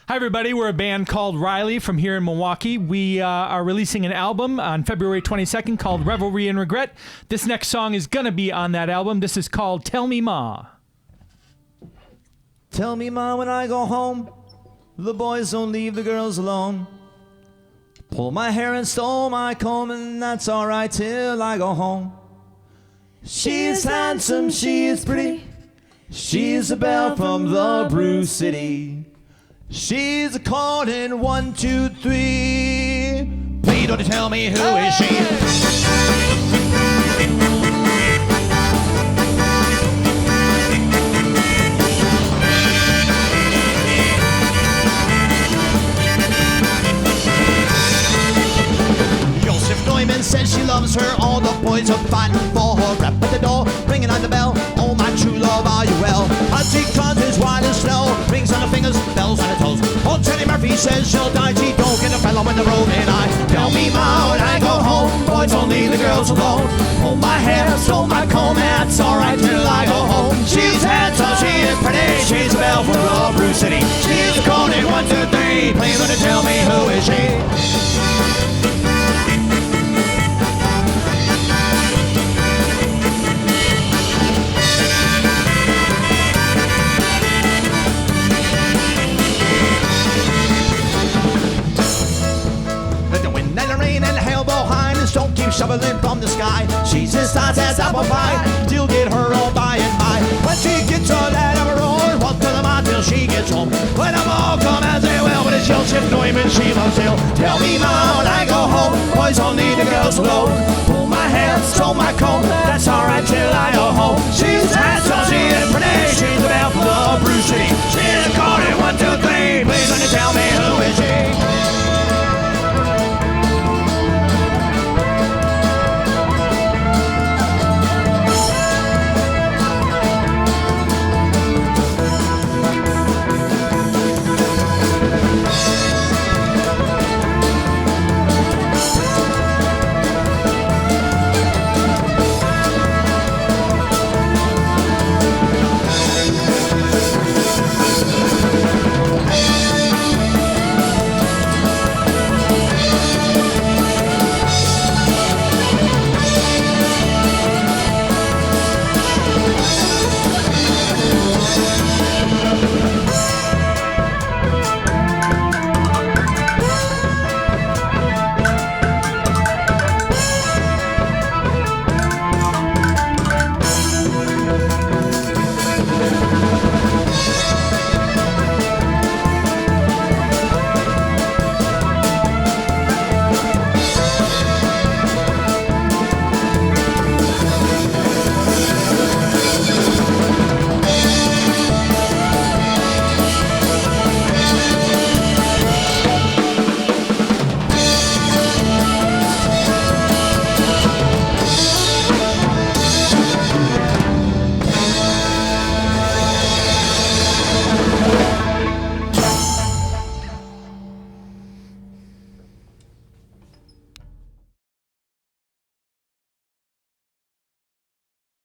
Hi, everybody. We're a band called Reilly from here in Milwaukee. We are releasing an album on February 22nd called Revelry and Regret. This next song is going to be on that album. This is called Tell Me Ma. Tell me, Ma, when I go home, the boys don't leave the girls alone. Pull my hair and stole my comb, and that's all right till I go home. She is handsome, she is pretty. She's a belle from the Brew City. She's a calling 1, 2, 3. Please don't tell me who is she. Says she loves her, all the boys are fighting for her. Rap at the door, ringing on the bell. Oh, my true love, are you well? Auntie Con is white as snow, rings on the fingers, bells on the toes. Old Jenny Murphy says she'll die. She don't get a fellow in the road, and I tell me, Ma, when I go home, boys don't leave the girls alone. Hold my hair, stole my comb, that's all right till I go home. She's handsome, she is pretty, she's a belle from the Brew City. She's a calling 1, 2, 3. Please don't tell me who is she. Don't keep shoveling from the sky. She's as nice as apple pie. Still get her all by and by. When she gets her that of her own, walk to the mine till she gets home. Let them all come as they will, but it's Joseph Neumann she must still. Tell me, Ma, when I go home, boys don't need the girls alone. Pull my hair, stole my comb, that's alright